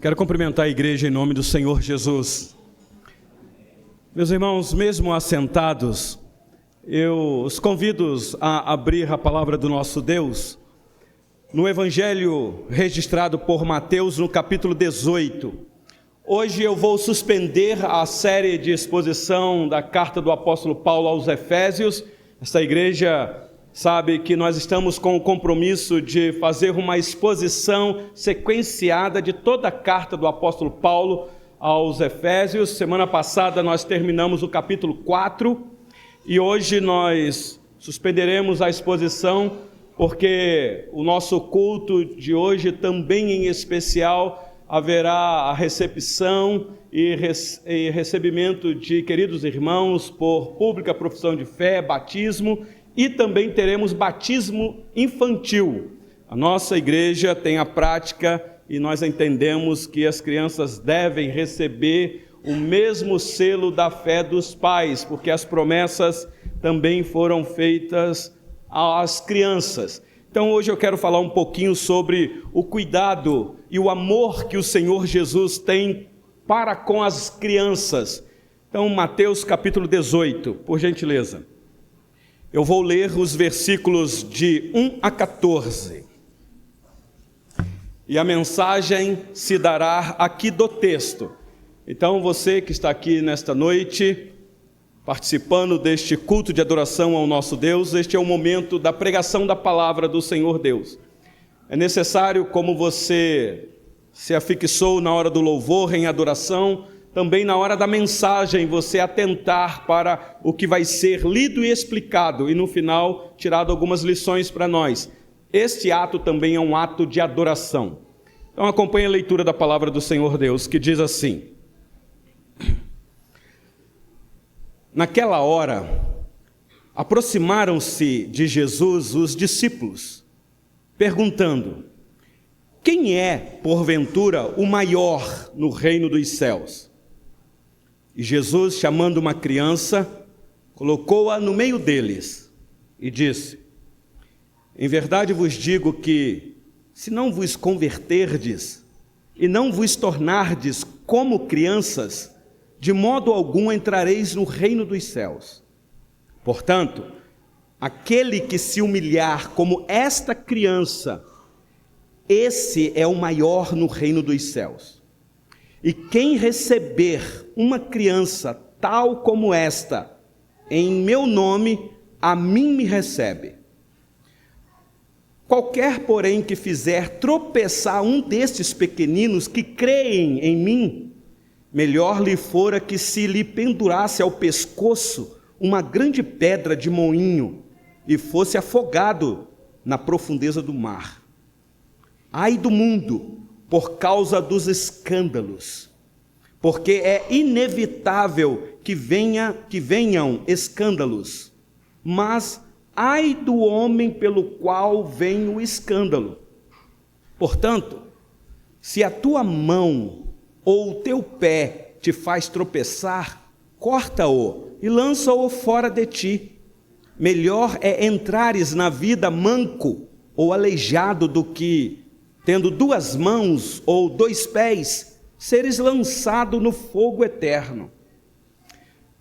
Quero cumprimentar a igreja em nome do Senhor Jesus. Meus irmãos, mesmo assentados, eu os convido a abrir a palavra do nosso Deus no Evangelho registrado por Mateus, no capítulo 18. Hoje eu vou suspender a série de exposição da carta do apóstolo Paulo aos Efésios. Esta igreja sabe que nós estamos com o compromisso de fazer uma exposição sequenciada de toda a carta do apóstolo Paulo aos Efésios. Semana passada nós terminamos o capítulo 4 e hoje nós suspenderemos a exposição porque o nosso culto de hoje também em especial haverá a recepção e recebimento de queridos irmãos por pública profissão de fé, batismo, e também teremos batismo infantil. A nossa igreja tem a prática e nós entendemos que as crianças devem receber o mesmo selo da fé dos pais, porque as promessas também foram feitas às crianças. Então hoje eu quero falar um pouquinho sobre o cuidado e o amor que o Senhor Jesus tem para com as crianças. Então Mateus capítulo 18, por gentileza. Eu vou ler os versículos de 1 a 14. E a mensagem se dará aqui do texto. Então você que está aqui nesta noite, participando deste culto de adoração ao nosso Deus, este é o momento da pregação da palavra do Senhor Deus. É necessário, como você se afixou na hora do louvor em adoração, também na hora da mensagem você atentar para o que vai ser lido e explicado e no final tirado algumas lições para nós. Este ato também é um ato de adoração. Então acompanhe a leitura da palavra do Senhor Deus, que diz assim: Naquela hora, aproximaram-se de Jesus os discípulos, perguntando: quem é, porventura, o maior no reino dos céus? E Jesus, chamando uma criança, colocou-a no meio deles e disse: em verdade vos digo que, se não vos converterdes e não vos tornardes como crianças, de modo algum entrareis no reino dos céus. Portanto, aquele que se humilhar como esta criança, esse é o maior no reino dos céus. E quem receber uma criança tal como esta, em meu nome, a mim me recebe. Qualquer, porém, que fizer tropeçar um destes pequeninos que creem em mim, melhor lhe fora que se lhe pendurasse ao pescoço uma grande pedra de moinho e fosse afogado na profundeza do mar. Ai do mundo, por causa dos escândalos, porque é inevitável que venham escândalos, mas ai do homem pelo qual vem o escândalo. Portanto, se a tua mão ou o teu pé te faz tropeçar, corta-o e lança-o fora de ti. Melhor é entrares na vida manco ou aleijado do que, tendo duas mãos ou dois pés, seres lançado no fogo eterno.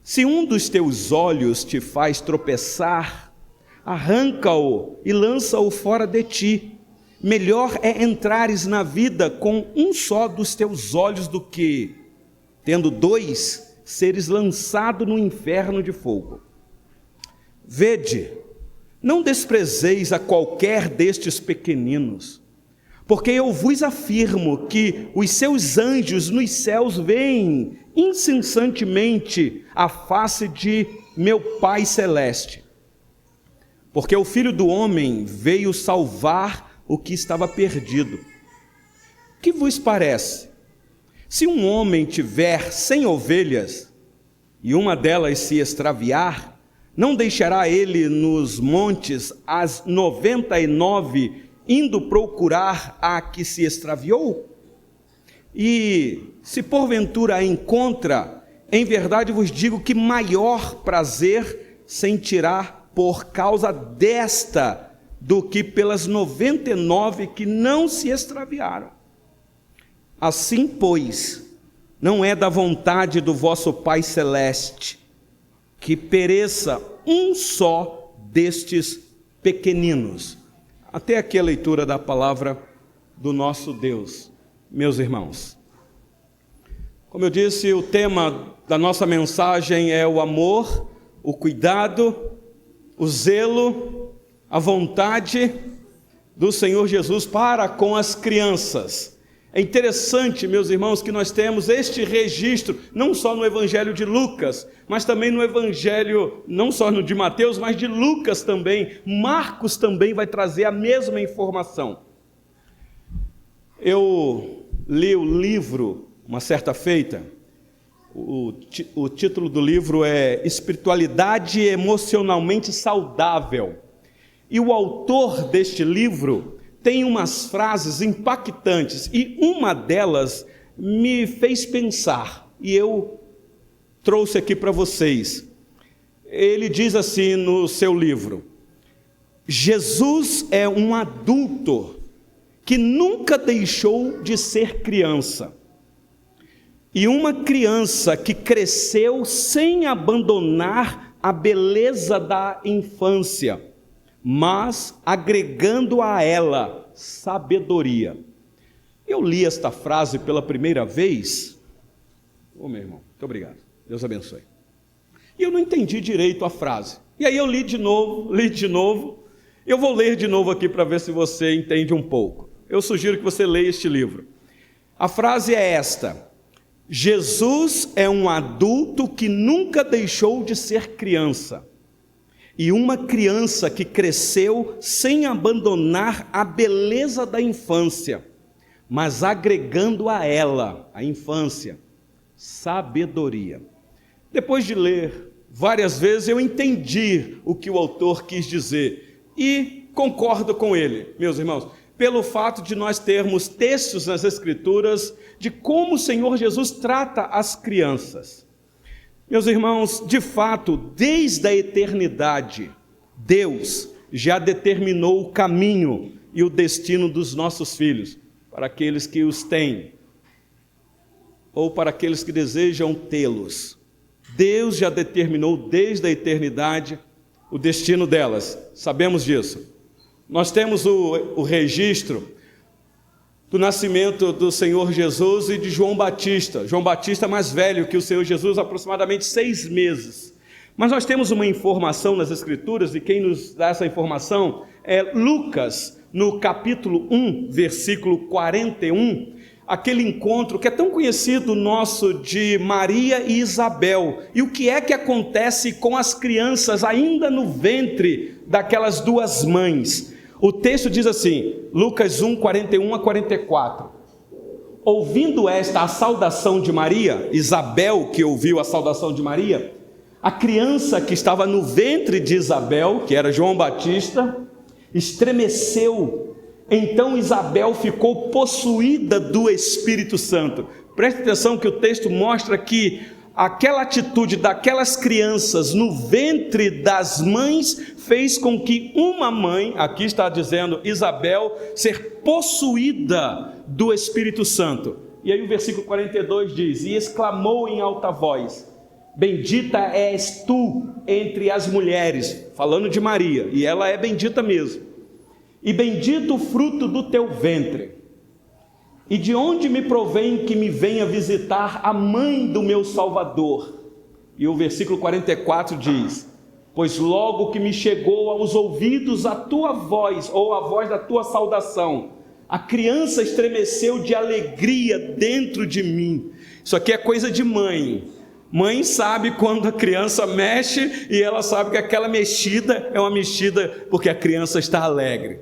Se um dos teus olhos te faz tropeçar, arranca-o e lança-o fora de ti. Melhor é entrares na vida com um só dos teus olhos do que, tendo dois, seres lançado no inferno de fogo. Vede, não desprezeis a qualquer destes pequeninos, porque eu vos afirmo que os seus anjos nos céus veem incessantemente a face de meu Pai Celeste. Porque o Filho do Homem veio salvar o que estava perdido. O que vos parece? Se um homem tiver 100 ovelhas e uma delas se extraviar, não deixará ele nos montes as 99 indo procurar a que se extraviou? E se porventura a encontra, em verdade vos digo que maior prazer sentirá por causa desta do que pelas 99 que não se extraviaram. Assim, pois, não é da vontade do vosso Pai Celeste que pereça um só destes pequeninos. Até aqui a leitura da palavra do nosso Deus, meus irmãos. Como eu disse, o tema da nossa mensagem é o amor, o cuidado, o zelo, a vontade do Senhor Jesus para com as crianças. É interessante, meus irmãos, que nós temos este registro, não só no Evangelho de Lucas, mas também no Evangelho, não só no de Mateus, mas de Lucas também. Marcos também vai trazer a mesma informação. Eu li o livro, uma certa feita, o título do livro é Espiritualidade Emocionalmente Saudável. E o autor deste livro tem umas frases impactantes, e uma delas me fez pensar, e eu trouxe aqui para vocês. Ele diz assim no seu livro: Jesus é um adulto que nunca deixou de ser criança, e uma criança que cresceu sem abandonar a beleza da infância, mas agregando a ela sabedoria. Eu li esta frase pela primeira vez. Meu irmão, muito obrigado, Deus abençoe. E eu não entendi direito a frase. E aí eu li de novo. Eu vou ler de novo aqui para ver se você entende um pouco. Eu sugiro que você leia este livro. A frase é esta: Jesus é um adulto que nunca deixou de ser criança, e uma criança que cresceu sem abandonar a beleza da infância, mas agregando a ela, a infância, sabedoria. Depois de ler várias vezes, eu entendi o que o autor quis dizer, e concordo com ele, meus irmãos, pelo fato de nós termos textos nas Escrituras de como o Senhor Jesus trata as crianças. Meus irmãos, de fato, desde a eternidade, Deus já determinou o caminho e o destino dos nossos filhos, para aqueles que os têm, ou para aqueles que desejam tê-los. Deus já determinou desde a eternidade o destino delas, sabemos disso. Nós temos o registro do nascimento do Senhor Jesus e de João Batista. João Batista mais velho que o Senhor Jesus, aproximadamente 6 meses. Mas nós temos uma informação nas Escrituras, e quem nos dá essa informação é Lucas, no capítulo 1, versículo 41, aquele encontro que é tão conhecido nosso de Maria e Isabel. E o que é que acontece com as crianças ainda no ventre daquelas duas mães? O texto diz assim, Lucas 1, 41 a 44. Ouvindo esta a saudação de Maria, Isabel que ouviu a saudação de Maria, a criança que estava no ventre de Isabel, que era João Batista, estremeceu. Então Isabel ficou possuída do Espírito Santo. Preste atenção que o texto mostra que aquela atitude daquelas crianças no ventre das mães fez com que uma mãe, aqui está dizendo Isabel, ser possuída do Espírito Santo. E aí o versículo 42 diz: e exclamou em alta voz: bendita és tu entre as mulheres, falando de Maria, e ela é bendita mesmo, e bendito o fruto do teu ventre. E de onde me provém que me venha visitar a mãe do meu Salvador? E o versículo 44 diz: pois logo que me chegou aos ouvidos a tua voz, ou a voz da tua saudação, a criança estremeceu de alegria dentro de mim. Isso aqui é coisa de mãe. Mãe sabe quando a criança mexe, e ela sabe que aquela mexida é uma mexida porque a criança está alegre.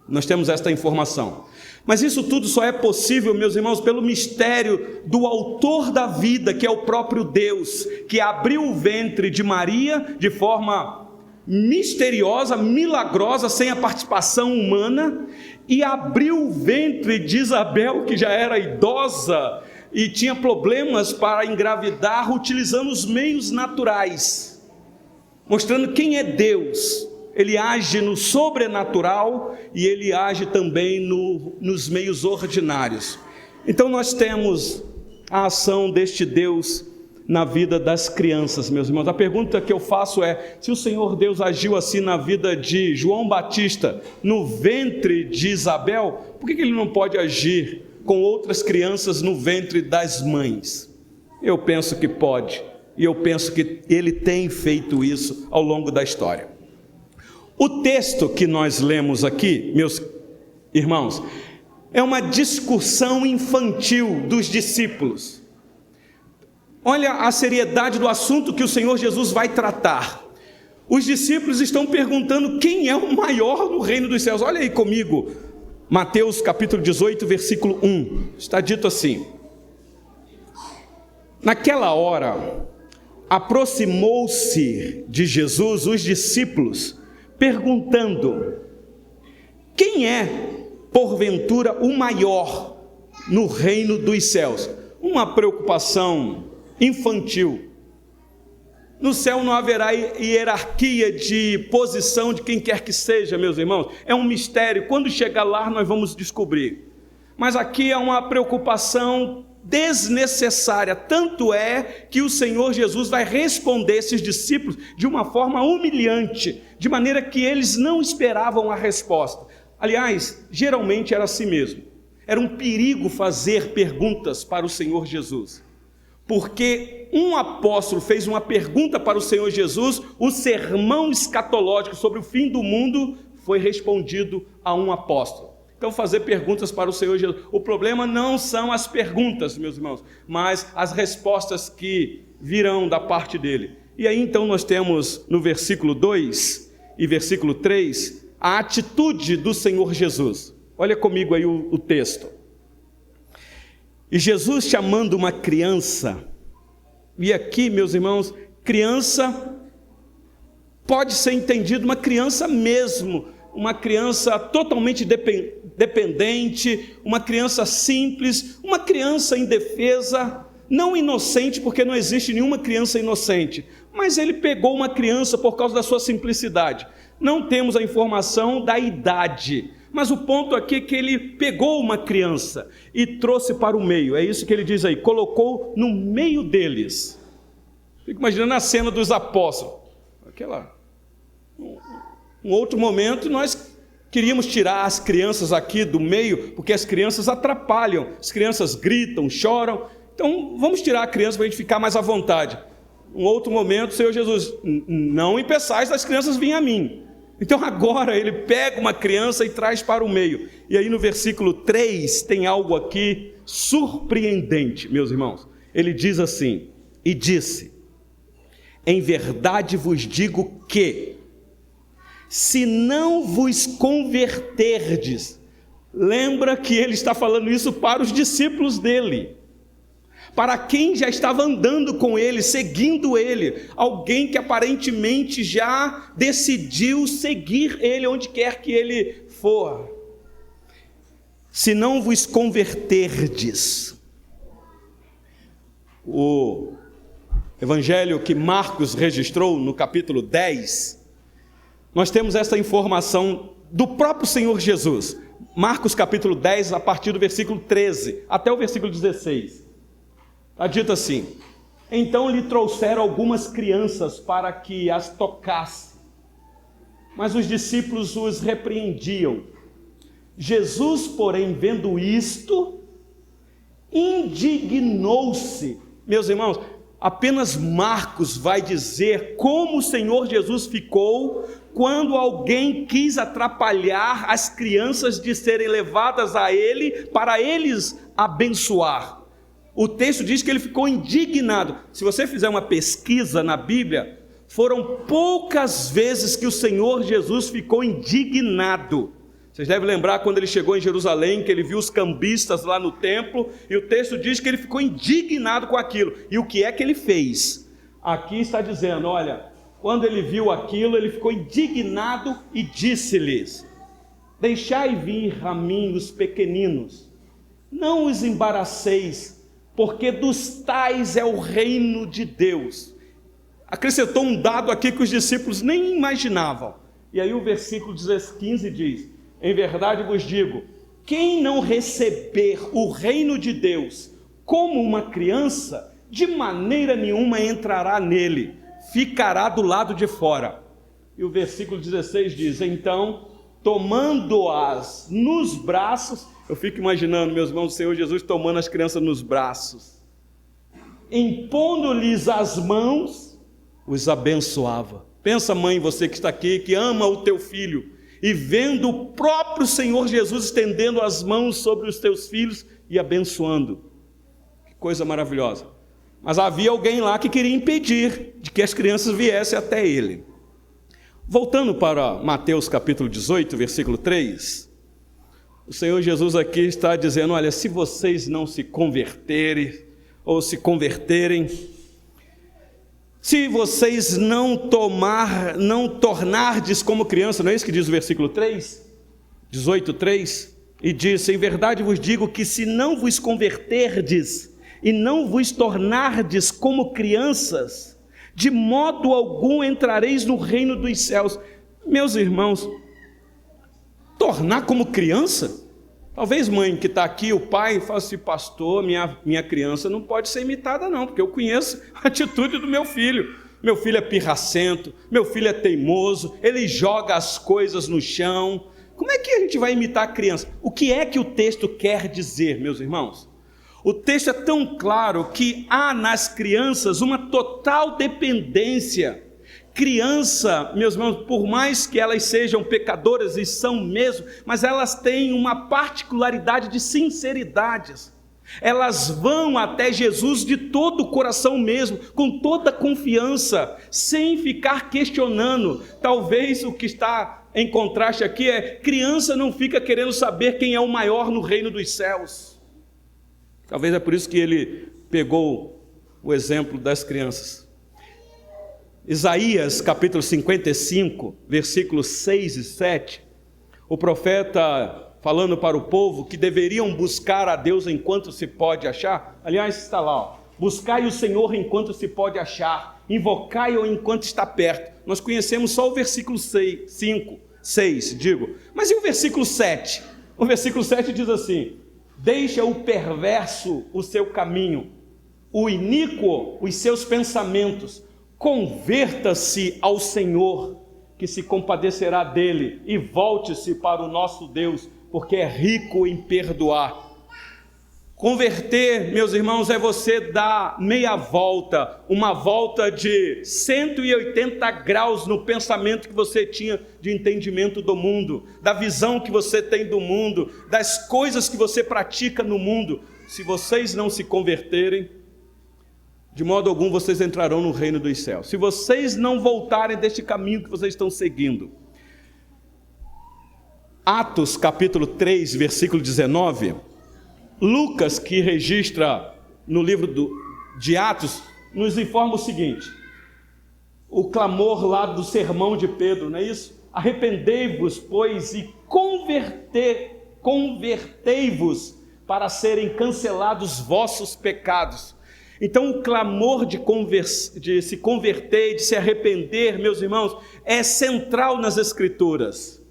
Nós temos esta informação. Mas isso tudo só é possível, meus irmãos, pelo mistério do autor da vida, que é o próprio Deus, que abriu o ventre de Maria de forma misteriosa, milagrosa, sem a participação humana, e abriu o ventre de Isabel, que já era idosa e tinha problemas para engravidar, utilizando os meios naturais, mostrando quem é Deus. Ele age no sobrenatural e ele age também nos meios ordinários. Então nós temos a ação deste Deus na vida das crianças, meus irmãos. A pergunta que eu faço é: se o Senhor Deus agiu assim na vida de João Batista, no ventre de Isabel, por que Ele não pode agir com outras crianças no ventre das mães? Eu penso que pode, e eu penso que Ele tem feito isso ao longo da história. O texto que nós lemos aqui, meus irmãos, é uma discussão infantil dos discípulos. Olha a seriedade do assunto que o Senhor Jesus vai tratar. Os discípulos estão perguntando quem é o maior no reino dos céus. Olha aí comigo, Mateus capítulo 18, versículo 1. Está dito assim: naquela hora, aproximou-se de Jesus os discípulos, perguntando: quem é, porventura, o maior no reino dos céus? Uma preocupação infantil. No céu não haverá hierarquia de posição de quem quer que seja, meus irmãos. É um mistério. Quando chegar lá, nós vamos descobrir. Mas aqui é uma preocupação desnecessária. Tanto é que o Senhor Jesus vai responder esses discípulos de uma forma humilhante, de maneira que eles não esperavam a resposta. Aliás, geralmente era assim mesmo. Era um perigo fazer perguntas para o Senhor Jesus. Porque um apóstolo fez uma pergunta para o Senhor Jesus, o sermão escatológico sobre o fim do mundo foi respondido a um apóstolo. Então, fazer perguntas para o Senhor Jesus. O problema não são as perguntas, meus irmãos, mas as respostas que virão da parte dele. E aí, então, nós temos no versículo 2 e versículo 3, a atitude do Senhor Jesus. Olha comigo aí o texto. E Jesus, chamando uma criança, e aqui, meus irmãos, criança pode ser entendido uma criança mesmo, uma criança totalmente dependente, uma criança simples, uma criança indefesa, não inocente, porque não existe nenhuma criança inocente, mas ele pegou uma criança por causa da sua simplicidade. Não temos a informação da idade, mas o ponto aqui é que ele pegou uma criança e trouxe para o meio. É isso que ele diz aí, colocou no meio deles. Fico imaginando a cena dos apóstolos. Um outro momento, nós queríamos tirar as crianças aqui do meio, porque as crianças atrapalham, as crianças gritam, choram. Então, vamos tirar a criança para a gente ficar mais à vontade. Um outro momento, Senhor Jesus, não impeçais das crianças virem a mim. Então agora ele pega uma criança e traz para o meio. E aí no versículo 3 tem algo aqui surpreendente, meus irmãos. Ele diz assim: e disse: em verdade vos digo que, se não vos converterdes, lembra que ele está falando isso para os discípulos dele, para quem já estava andando com ele, seguindo ele, alguém que aparentemente já decidiu seguir ele onde quer que ele for. Se não vos converterdes. O evangelho que Marcos registrou no capítulo 10, nós temos essa informação do próprio Senhor Jesus. Marcos capítulo 10, a partir do versículo 13 até o versículo 16. Está dito assim: então lhe trouxeram algumas crianças para que as tocasse, mas os discípulos os repreendiam. Jesus, porém, vendo isto, indignou-se. Meus irmãos, apenas Marcos vai dizer como o Senhor Jesus ficou quando alguém quis atrapalhar as crianças de serem levadas a ele para eles abençoar. O texto diz que ele ficou indignado. Se você fizer uma pesquisa na Bíblia, foram poucas vezes que o Senhor Jesus ficou indignado. Vocês devem lembrar quando ele chegou em Jerusalém, que ele viu os cambistas lá no templo, e o texto diz que ele ficou indignado com aquilo. E o que é que ele fez? Aqui está dizendo, olha, quando ele viu aquilo, ele ficou indignado e disse-lhes: deixai vir a mim os pequeninos, não os embaraceis, porque dos tais é o reino de Deus. Acrescentou um dado aqui que os discípulos nem imaginavam. E aí o versículo 15 diz: em verdade vos digo, quem não receber o reino de Deus como uma criança, de maneira nenhuma entrará nele, ficará do lado de fora. E o versículo 16 diz: então, tomando-as nos braços, eu fico imaginando, meus irmãos, o Senhor Jesus tomando as crianças nos braços, impondo-lhes as mãos, os abençoava. Pensa, mãe, você que está aqui, que ama o teu filho, e vendo o próprio Senhor Jesus estendendo as mãos sobre os teus filhos e abençoando. Que coisa maravilhosa. Mas havia alguém lá que queria impedir de que as crianças viessem até ele. Voltando para Mateus capítulo 18, versículo 3, o Senhor Jesus aqui está dizendo: olha, se vocês não se converterem, ou se converterem, se vocês não tornardes como criança, não é isso que diz o versículo 3? 18:3, e diz: em verdade vos digo que se não vos converterdes e não vos tornardes como crianças, de modo algum entrareis no reino dos céus. Meus irmãos, tornar como criança? Talvez mãe que está aqui, o pai, fala assim: pastor, minha criança não pode ser imitada não, porque eu conheço a atitude do meu filho. Meu filho é pirracento, meu filho é teimoso, ele joga as coisas no chão. Como é que a gente vai imitar a criança? O que é que o texto quer dizer, meus irmãos? O texto é tão claro que há nas crianças uma total dependência. Criança, meus irmãos, por mais que elas sejam pecadoras, e são mesmo, mas elas têm uma particularidade de sinceridades. Elas vão até Jesus de todo o coração mesmo, com toda confiança, sem ficar questionando. Talvez o que está em contraste aqui é: criança não fica querendo saber quem é o maior no reino dos céus. Talvez é por isso que ele pegou o exemplo das crianças. Isaías capítulo 55, versículos 6 e 7, o profeta falando para o povo que deveriam buscar a Deus enquanto se pode achar. Aliás, está lá, ó: buscai o Senhor enquanto se pode achar, invocai-o enquanto está perto. Nós conhecemos só o versículo 6, mas e o versículo 7? O versículo 7 diz assim: deixa o perverso o seu caminho, o iníquo os seus pensamentos, converta-se ao Senhor, que se compadecerá dele, e volte-se para o nosso Deus, porque é rico em perdoar. Converter, meus irmãos, é você dar meia volta, uma volta de 180 graus no pensamento que você tinha de entendimento do mundo, da visão que você tem do mundo, das coisas que você pratica no mundo. Se vocês não se converterem, de modo algum vocês entrarão no reino dos céus. Se vocês não voltarem deste caminho que vocês estão seguindo. Atos capítulo 3, versículo 19, Lucas, que registra no livro de Atos, nos informa o seguinte: o clamor lá do sermão de Pedro, não é isso? Arrependei-vos, pois, e convertei-vos para serem cancelados vossos pecados. Então o clamor de se converter, de se arrepender, meus irmãos, é central nas Escrituras.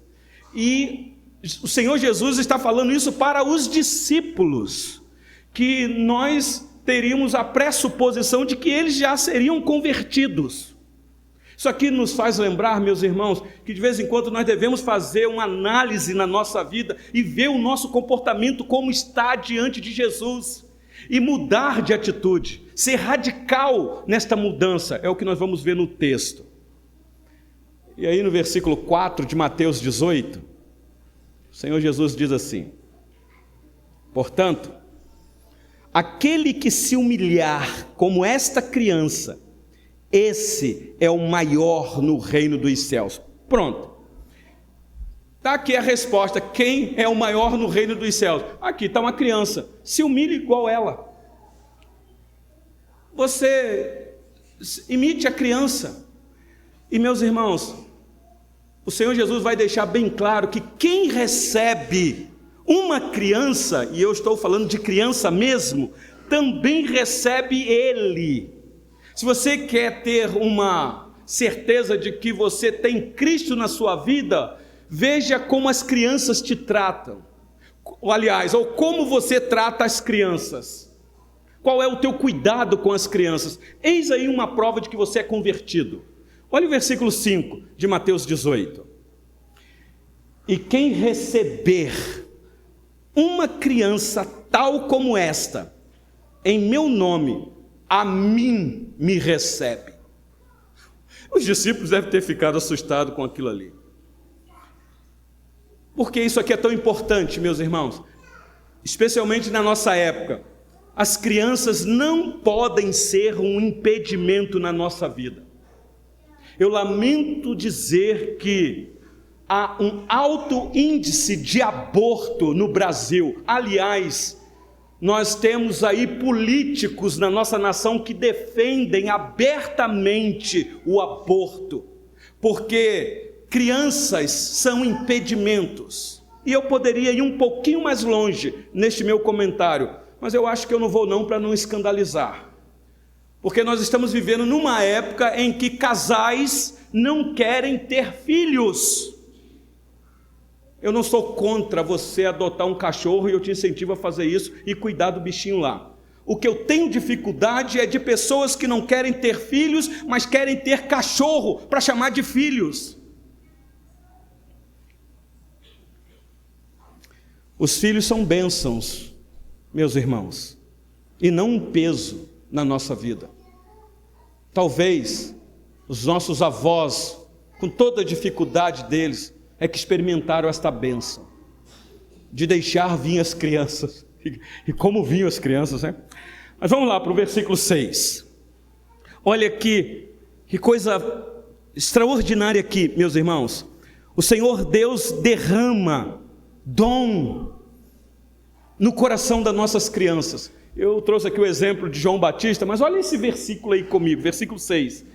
E o Senhor Jesus está falando isso para os discípulos, que nós teríamos a pressuposição de que eles já seriam convertidos. Isso aqui nos faz lembrar, meus irmãos, que de vez em quando nós devemos fazer uma análise na nossa vida e ver o nosso comportamento como está diante de Jesus, e mudar de atitude, ser radical nesta mudança. É o que nós vamos ver no texto. E aí no versículo 4 de Mateus 18, o Senhor Jesus diz assim: portanto, aquele que se humilhar como esta criança, esse é o maior no reino dos céus. Pronto. Está aqui a resposta: quem é o maior no reino dos céus? Aqui está uma criança, se humilhe igual ela. Você imite a criança. E meus irmãos, o Senhor Jesus vai deixar bem claro que quem recebe uma criança, e eu estou falando de criança mesmo, também recebe Ele. Se você quer ter uma certeza de que você tem Cristo na sua vida, veja como as crianças te tratam, ou como você trata as crianças? Qual é o teu cuidado com as crianças? Eis aí uma prova de que você é convertido. Olha o versículo 5 de Mateus 18. E quem receber uma criança tal como esta, em meu nome, a mim me recebe. Os discípulos devem ter ficado assustados com aquilo ali. Por que isso aqui é tão importante, meus irmãos? Especialmente na nossa época. As crianças não podem ser um impedimento na nossa vida. Eu lamento dizer que há um alto índice de aborto no Brasil. Aliás, nós temos aí políticos na nossa nação que defendem abertamente o aborto, porque crianças são impedimentos. E eu poderia ir um pouquinho mais longe neste meu comentário, mas eu acho que eu não vou não, para não escandalizar. Porque nós estamos vivendo numa época em que casais não querem ter filhos. Eu não sou contra você adotar um cachorro e eu te incentivo a fazer isso e cuidar do bichinho lá. O que eu tenho dificuldade é de pessoas que não querem ter filhos, mas querem ter cachorro para chamar de filhos. Os filhos são bênçãos, meus irmãos, e não um peso na nossa vida. Talvez os nossos avós, com toda a dificuldade deles, é que experimentaram esta bênção de deixar vir as crianças. E como vinham as crianças, né? Mas vamos lá para o versículo 6. Olha aqui, que coisa extraordinária aqui, meus irmãos. O Senhor Deus derrama dom no coração das nossas crianças. Eu trouxe aqui o exemplo de João Batista, mas olha esse versículo aí comigo, versículo 6.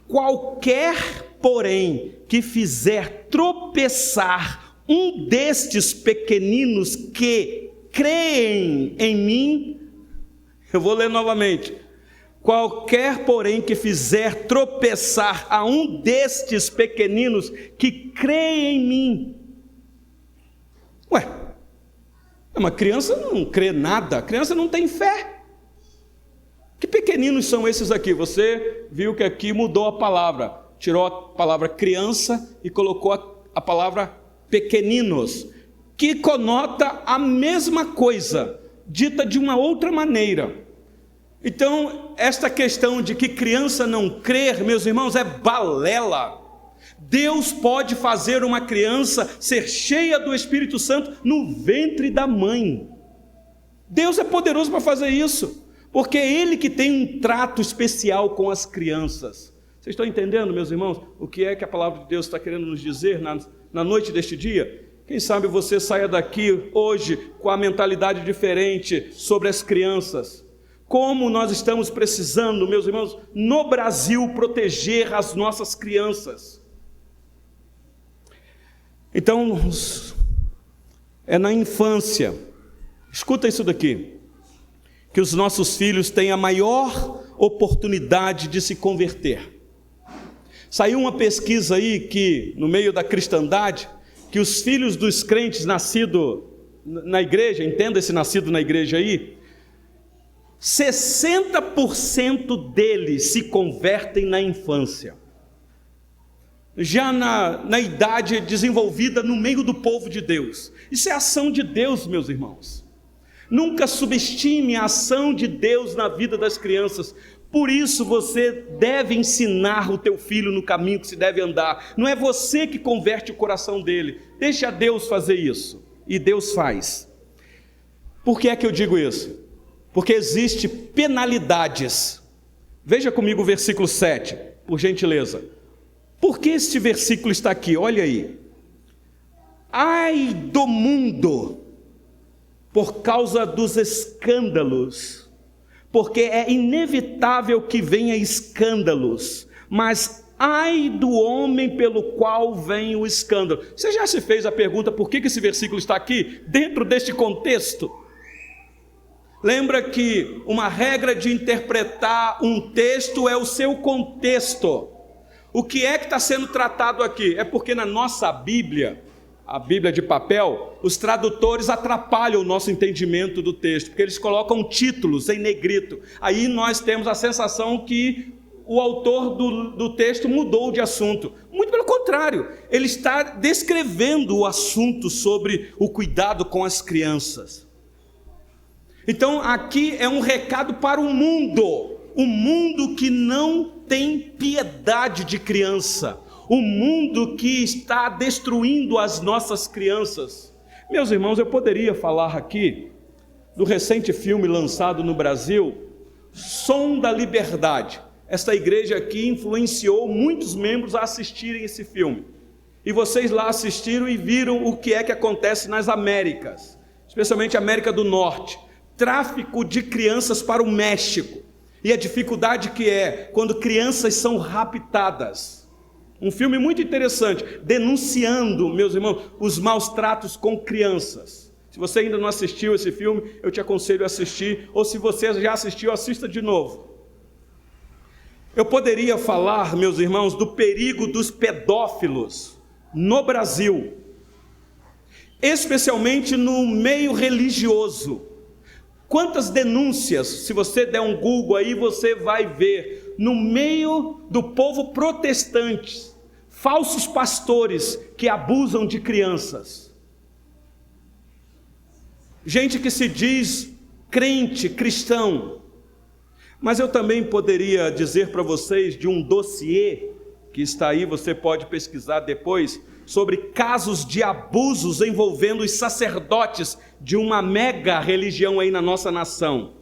Qualquer, porém, que fizer tropeçar um destes pequeninos que creem em mim, eu vou ler novamente. Qualquer, porém, que fizer tropeçar a um destes pequeninos que creem em mim. Ué, uma criança não crê nada, a criança não tem fé. Que pequeninos são esses aqui? Você viu que aqui mudou a palavra, tirou a palavra criança e colocou a palavra pequeninos, que conota a mesma coisa, dita de uma outra maneira. Então, esta questão de que criança não crer, meus irmãos, é balela. Deus pode fazer uma criança ser cheia do Espírito Santo no ventre da mãe. Deus é poderoso para fazer isso, porque é Ele que tem um trato especial com as crianças. Vocês estão entendendo, meus irmãos, o que é que a palavra de Deus está querendo nos dizer na noite deste dia? Quem sabe você saia daqui hoje com a mentalidade diferente sobre as crianças. Como nós estamos precisando, meus irmãos, no Brasil, proteger as nossas crianças. Então, é na infância, escuta isso daqui, que os nossos filhos têm a maior oportunidade de se converter. Saiu uma pesquisa aí que, no meio da cristandade, que os filhos dos crentes nascidos na igreja, entenda esse nascido na igreja aí, 60% deles se convertem na infância. Já na idade desenvolvida no meio do povo de Deus. Isso é ação de Deus, meus irmãos. Nunca subestime a ação de Deus na vida das crianças. Por isso você deve ensinar o teu filho no caminho que se deve andar. Não é você que converte o coração dele. Deixa Deus fazer isso. E Deus faz. Por que é que eu digo isso? Porque existe penalidades. Veja comigo o versículo 7, por gentileza. Por que este versículo está aqui? Olha aí. Ai do mundo, por causa dos escândalos, porque é inevitável que venha escândalos, mas ai do homem pelo qual vem o escândalo. Você já se fez a pergunta por que esse versículo está aqui, dentro deste contexto? Lembra que uma regra de interpretar um texto é o seu contexto. O que é que está sendo tratado aqui? É porque na nossa Bíblia, a Bíblia de papel, os tradutores atrapalham o nosso entendimento do texto, porque eles colocam títulos em negrito. Aí nós temos a sensação que o autor do texto mudou de assunto. Muito pelo contrário, ele está descrevendo o assunto sobre o cuidado com as crianças. Então aqui é um recado para o mundo que não tem piedade de criança, o mundo que está destruindo as nossas crianças. Meus irmãos, eu poderia falar aqui do recente filme lançado no Brasil, Som da Liberdade. Esta igreja aqui influenciou muitos membros a assistirem esse filme. E vocês lá assistiram e viram o que é que acontece nas Américas, especialmente a América do Norte. Tráfico de crianças para o México. E a dificuldade que é quando crianças são raptadas. Um filme muito interessante, denunciando, meus irmãos, os maus tratos com crianças. Se você ainda não assistiu esse filme, eu te aconselho a assistir, ou se você já assistiu, assista de novo. Eu poderia falar, meus irmãos, do perigo dos pedófilos no Brasil, especialmente no meio religioso. Quantas denúncias, se você der um Google aí, você vai ver, no meio do povo protestante, falsos pastores que abusam de crianças. Gente que se diz crente, cristão. Mas eu também poderia dizer para vocês de um dossiê, que está aí, você pode pesquisar depois, sobre casos de abusos envolvendo os sacerdotes de uma mega religião aí na nossa nação.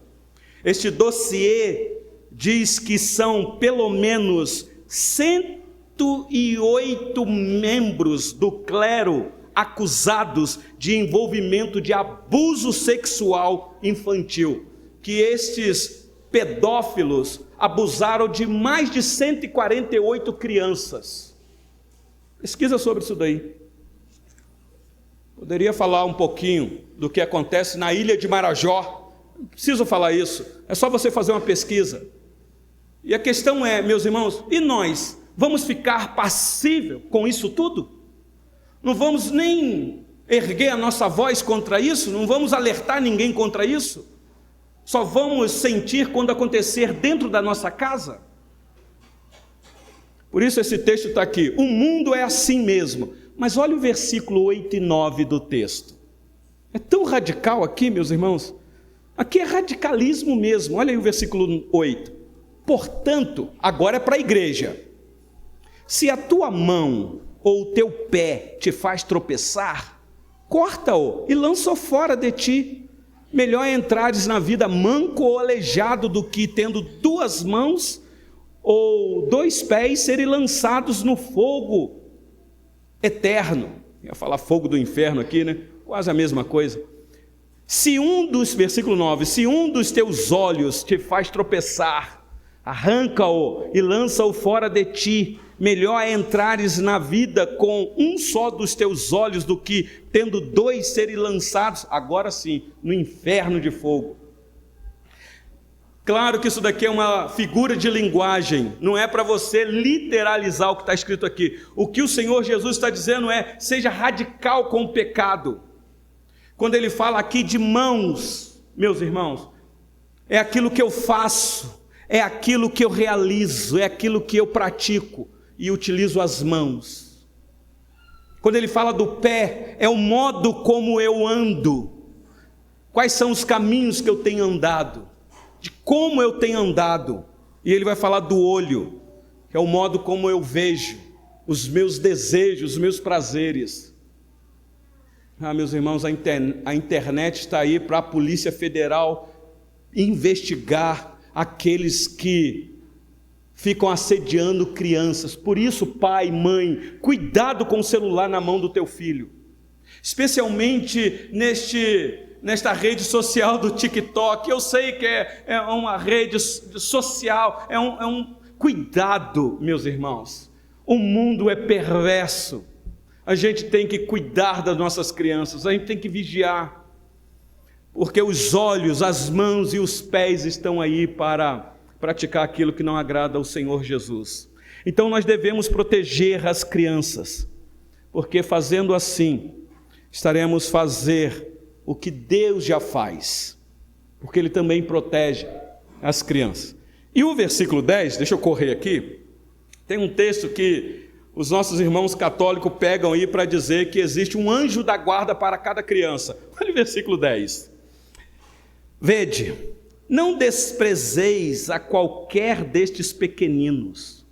Este dossiê diz que são pelo menos 108 membros do clero acusados de envolvimento de abuso sexual infantil, que estes pedófilos abusaram de mais de 148 crianças. Pesquisa sobre isso daí. Poderia falar um pouquinho do que acontece na ilha de Marajó. Não preciso falar isso, é só você fazer uma pesquisa. E a questão é, meus irmãos, e nós? Vamos ficar passível com isso tudo? Não vamos nem erguer a nossa voz contra isso? Não vamos alertar ninguém contra isso? Só vamos sentir quando acontecer dentro da nossa casa? Por isso esse texto está aqui. O mundo é assim mesmo. Mas olha o versículo 8 e 9 do texto. É tão radical aqui, meus irmãos. Aqui é radicalismo mesmo. Olha aí o versículo 8. Portanto, agora é para a igreja. Se a tua mão ou o teu pé te faz tropeçar, corta-o e lança-o fora de ti. Melhor é entrares na vida manco ou aleijado do que, tendo duas mãos ou dois pés, serem lançados no fogo eterno. Ia falar fogo do inferno aqui, né? Quase a mesma coisa. Versículo 9, se um dos teus olhos te faz tropeçar, arranca-o e lança-o fora de ti. Melhor é entrares na vida com um só dos teus olhos do que, tendo dois, serem lançados, agora sim, no inferno de fogo. Claro que isso daqui é uma figura de linguagem, não é para você literalizar o que está escrito aqui. O que o Senhor Jesus está dizendo é, seja radical com o pecado. Quando ele fala aqui de mãos, meus irmãos, é aquilo que eu faço, é aquilo que eu realizo, é aquilo que eu pratico e utilizo as mãos. Quando ele fala do pé, é o modo como eu ando, quais são os caminhos que eu tenho andado, de como eu tenho andado. E ele vai falar do olho, que é o modo como eu vejo, os meus desejos, os meus prazeres. Meus irmãos, a internet está aí para a Polícia Federal investigar aqueles que ficam assediando crianças. Por isso, pai, mãe, cuidado com o celular na mão do teu filho, especialmente nesta rede social do TikTok. Eu sei que é uma rede social, é um cuidado, meus irmãos. O mundo é perverso. A gente tem que cuidar das nossas crianças, a gente tem que vigiar, porque os olhos, as mãos e os pés estão aí para praticar aquilo que não agrada ao Senhor Jesus. Então nós devemos proteger as crianças. porque fazendo assim, estaremos fazer o que Deus já faz, porque Ele também protege as crianças. E o versículo 10, deixa eu correr aqui, tem um texto que os nossos irmãos católicos pegam aí para dizer que existe um anjo da guarda para cada criança. Olha o versículo 10. Vede, não desprezeis a qualquer destes pequeninos,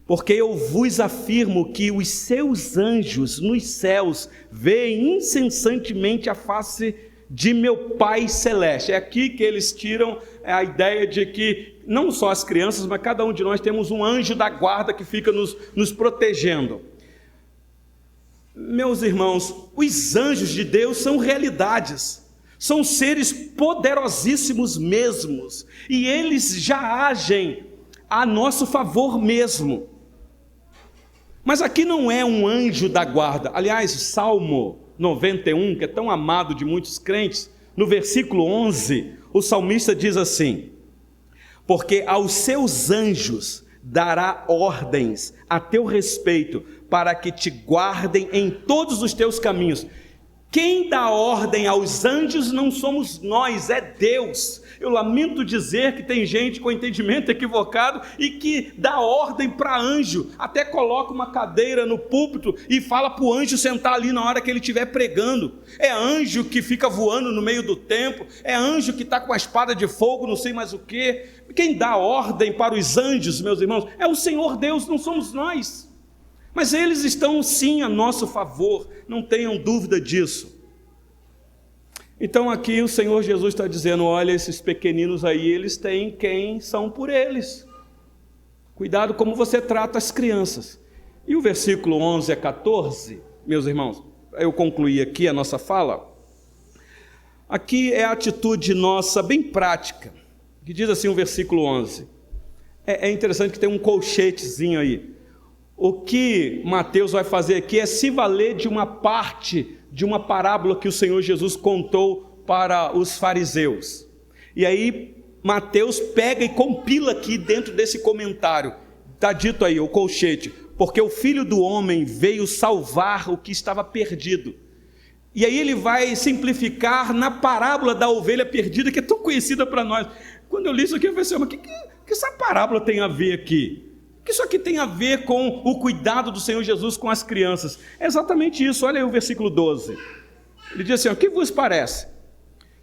porque eu vos afirmo que os seus anjos nos céus veem incessantemente a face de meu Pai Celeste. É aqui que eles tiram a ideia de que não só as crianças, mas cada um de nós temos um anjo da guarda que fica nos protegendo. Meus irmãos, os anjos de Deus são realidades, são seres poderosíssimos mesmos, e eles já agem a nosso favor mesmo. Mas aqui não é um anjo da guarda. Aliás, Salmo 91, que é tão amado de muitos crentes, no versículo 11, o salmista diz assim: porque aos seus anjos dará ordens a teu respeito, para que te guardem em todos os teus caminhos. Quem dá ordem aos anjos não somos nós, é Deus. Eu lamento dizer que tem gente com entendimento equivocado e que dá ordem para anjo, até coloca uma cadeira no púlpito e fala para o anjo sentar ali na hora que ele estiver pregando. É anjo que fica voando no meio do templo, é anjo que está com a espada de fogo, não sei mais o que. Quem dá ordem para os anjos, meus irmãos, é o Senhor Deus, não somos nós. Mas eles estão sim a nosso favor, não tenham dúvida disso. Então aqui o Senhor Jesus está dizendo: olha, esses pequeninos aí, eles têm quem são por eles. Cuidado como você trata as crianças. E o versículo 11 a 14, meus irmãos, eu concluí aqui a nossa fala. Aqui é a atitude nossa bem prática, que diz assim o versículo 11. É interessante que tem um colchetezinho aí. O que Mateus vai fazer aqui é se valer de uma parte de uma parábola que o Senhor Jesus contou para os fariseus. E aí Mateus pega e compila aqui dentro desse comentário. Está dito aí, o colchete: porque o Filho do Homem veio salvar o que estava perdido. E aí ele vai simplificar na parábola da ovelha perdida, que é tão conhecida para nós. Quando eu li isso aqui, eu falei assim: mas o que essa parábola tem a ver aqui? O que isso aqui tem a ver com o cuidado do Senhor Jesus com as crianças? É exatamente isso. Olha aí o versículo 12. Ele diz assim: o que vos parece?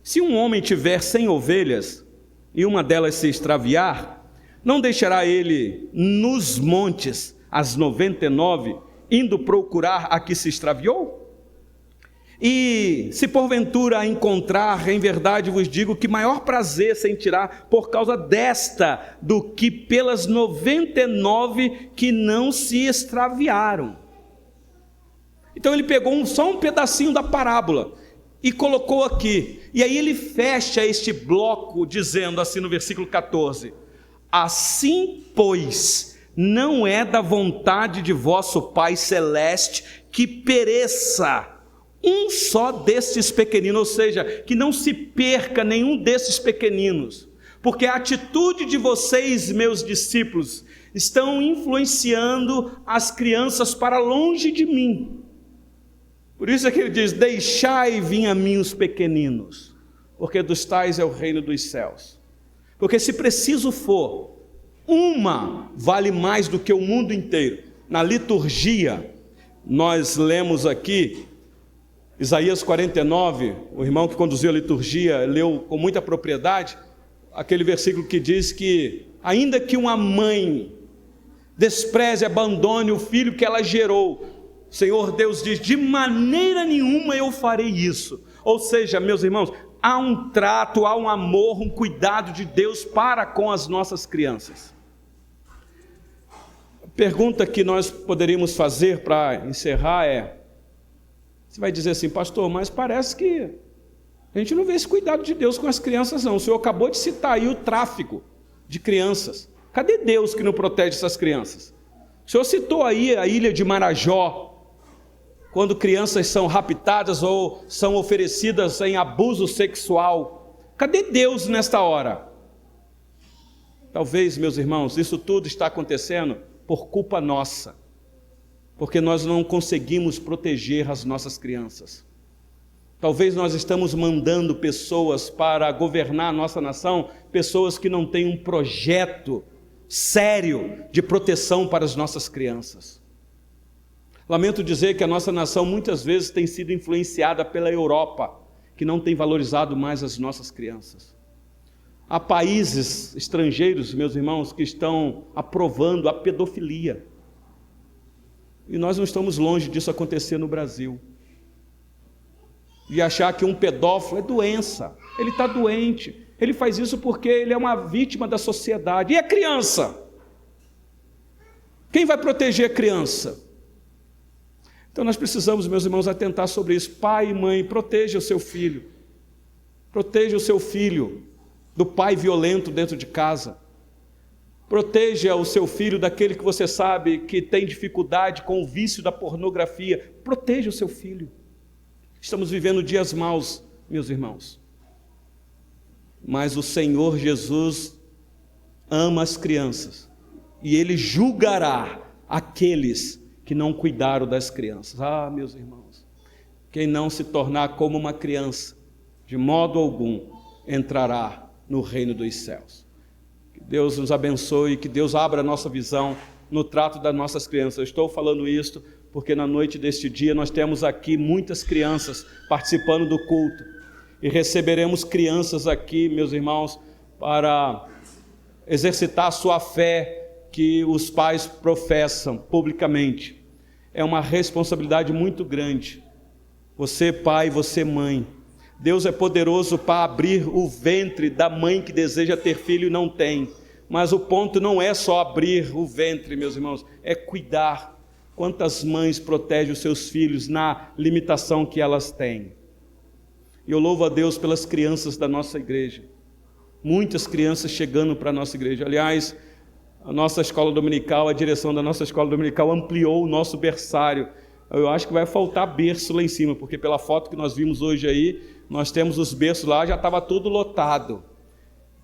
Se um homem tiver 100 ovelhas e uma delas se extraviar, não deixará ele nos montes as 99, indo procurar a que se extraviou? E se porventura a encontrar, em verdade vos digo que maior prazer sentirá por causa desta do que pelas 99 que não se extraviaram. Então ele pegou só um pedacinho da parábola e colocou aqui. E aí ele fecha este bloco dizendo assim no versículo 14: assim, pois, não é da vontade de vosso Pai Celeste que pereça um só destes pequeninos, ou seja, que não se perca nenhum desses pequeninos, porque a atitude de vocês, meus discípulos, estão influenciando as crianças para longe de mim. Por isso é que ele diz: deixai vir a mim os pequeninos, porque dos tais é o reino dos céus. Porque se preciso for, uma vale mais do que o mundo inteiro. Na liturgia, nós lemos aqui Isaías 49, o irmão que conduziu a liturgia leu com muita propriedade, aquele versículo que diz que ainda que uma mãe despreze, abandone o filho que ela gerou, o Senhor Deus diz: de maneira nenhuma eu farei isso. Ou seja, meus irmãos, há um trato, há um amor, um cuidado de Deus para com as nossas crianças. A pergunta que nós poderíamos fazer para encerrar é: você vai dizer assim: pastor, mas parece que a gente não vê esse cuidado de Deus com as crianças não. O senhor acabou de citar aí o tráfico de crianças. Cadê Deus que não protege essas crianças? O senhor citou aí a ilha de Marajó, quando crianças são raptadas ou são oferecidas em abuso sexual. Cadê Deus nesta hora? Talvez, meus irmãos, isso tudo está acontecendo por culpa nossa. porque nós não conseguimos proteger as nossas crianças. Talvez nós estamos mandando pessoas para governar a nossa nação, pessoas que não têm um projeto sério de proteção para as nossas crianças. Lamento dizer que a nossa nação muitas vezes tem sido influenciada pela Europa, que não tem valorizado mais as nossas crianças. Há países estrangeiros, meus irmãos, que estão aprovando a pedofilia. E nós não estamos longe disso acontecer no Brasil. De achar que um pedófilo é doença, ele está doente, ele faz isso porque ele é uma vítima da sociedade. E a criança? Quem vai proteger a criança? Então nós precisamos, meus irmãos, atentar sobre isso. Pai e mãe, proteja o seu filho. Proteja o seu filho do pai violento dentro de casa. Proteja o seu filho daquele que você sabe que tem dificuldade com o vício da pornografia. Proteja o seu filho. Estamos vivendo dias maus, meus irmãos. Mas o Senhor Jesus ama as crianças e Ele julgará aqueles que não cuidaram das crianças. Ah, meus irmãos, quem não se tornar como uma criança, de modo algum, entrará no reino dos céus. Que Deus nos abençoe, que Deus abra a nossa visão no trato das nossas crianças. Eu estou falando isso porque na noite deste dia nós temos aqui muitas crianças participando do culto. E receberemos crianças aqui, meus irmãos, para exercitar a sua fé que os pais professam publicamente. É uma responsabilidade muito grande. Você pai, você mãe. Deus é poderoso para abrir o ventre da mãe que deseja ter filho e não tem. Mas o ponto não é só abrir o ventre, meus irmãos, é cuidar. Quantas mães protegem os seus filhos na limitação que elas têm? E eu louvo a Deus pelas crianças da nossa igreja. Muitas crianças chegando para a nossa igreja. Aliás, a nossa escola dominical, a direção da nossa escola dominical ampliou o nosso berçário. Eu acho que vai faltar berço lá em cima, porque pela foto que nós vimos hoje aí, nós temos os berços lá, já estava tudo lotado.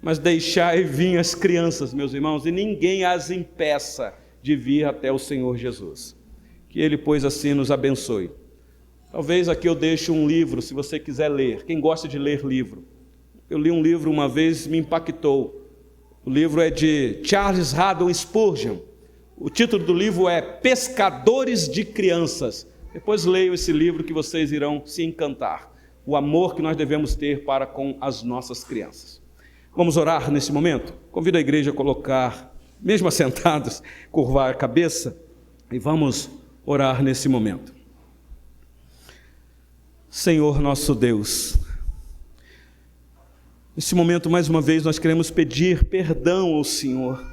Mas deixai vir as crianças, meus irmãos, e ninguém as impeça de vir até o Senhor Jesus. Que Ele, pois, assim nos abençoe. Talvez aqui eu deixe um livro, se você quiser ler. Quem gosta de ler livro? Eu li um livro uma vez, me impactou. O livro é de Charles Haddon Spurgeon. O título do livro é Pescadores de Crianças. Depois leiam esse livro que vocês irão se encantar. O amor que nós devemos ter para com as nossas crianças. Vamos orar nesse momento? Convido a igreja a colocar, mesmo assentados, curvar a cabeça e vamos orar nesse momento. Senhor nosso Deus, nesse momento mais uma vez nós queremos pedir perdão ao Senhor,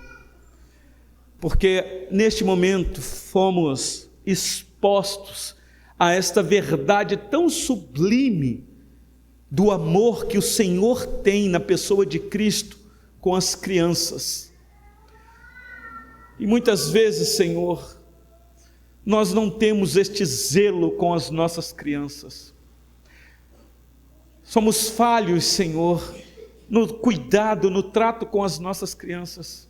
porque neste momento fomos expostos a esta verdade tão sublime do amor que o Senhor tem na pessoa de Cristo com as crianças. E muitas vezes, Senhor, nós não temos este zelo com as nossas crianças. Somos falhos, Senhor, no cuidado, no trato com as nossas crianças.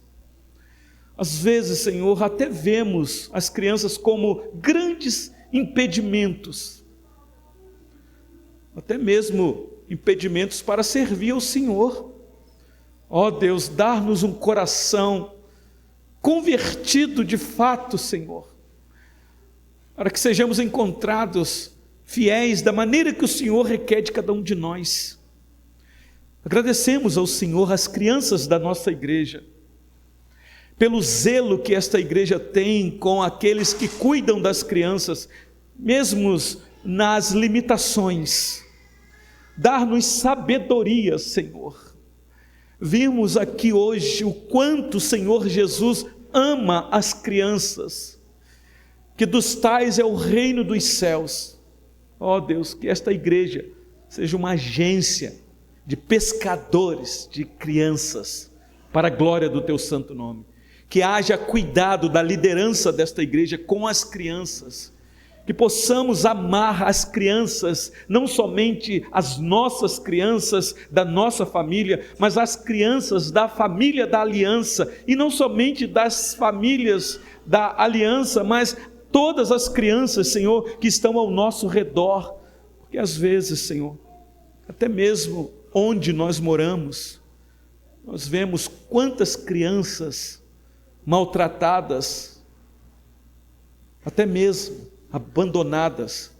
Às vezes, Senhor, até vemos as crianças como grandes impedimentos, até mesmo impedimentos para servir ao Senhor. Ó Deus, dá-nos um coração convertido de fato, Senhor, para que sejamos encontrados fiéis da maneira que o Senhor requer de cada um de nós. Agradecemos ao Senhor as crianças da nossa igreja, pelo zelo que esta igreja tem com aqueles que cuidam das crianças, mesmo nas limitações. Dar-nos sabedoria, Senhor. Vimos aqui hoje o quanto o Senhor Jesus ama as crianças, que dos tais é o reino dos céus. Ó Deus, que esta igreja seja uma agência de pescadores de crianças, para a glória do Teu santo nome. Que haja cuidado da liderança desta igreja com as crianças, que possamos amar as crianças, não somente as nossas crianças da nossa família, mas as crianças da família da aliança, e não somente das famílias da aliança, mas todas as crianças, Senhor, que estão ao nosso redor, porque às vezes, Senhor, até mesmo onde nós moramos, nós vemos quantas crianças maltratadas, até mesmo abandonadas.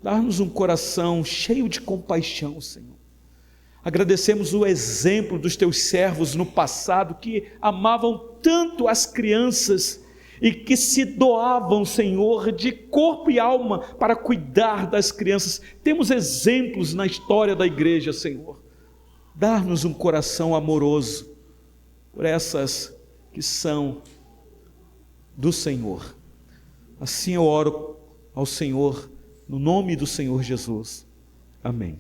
Dá-nos um coração cheio de compaixão, Senhor. Agradecemos o exemplo dos teus servos no passado, que amavam tanto as crianças e que se doavam, Senhor, de corpo e alma para cuidar das crianças. Temos exemplos na história da igreja, Senhor. Dá-nos um coração amoroso por essas que são do Senhor. Assim eu oro ao Senhor, no nome do Senhor Jesus. Amém.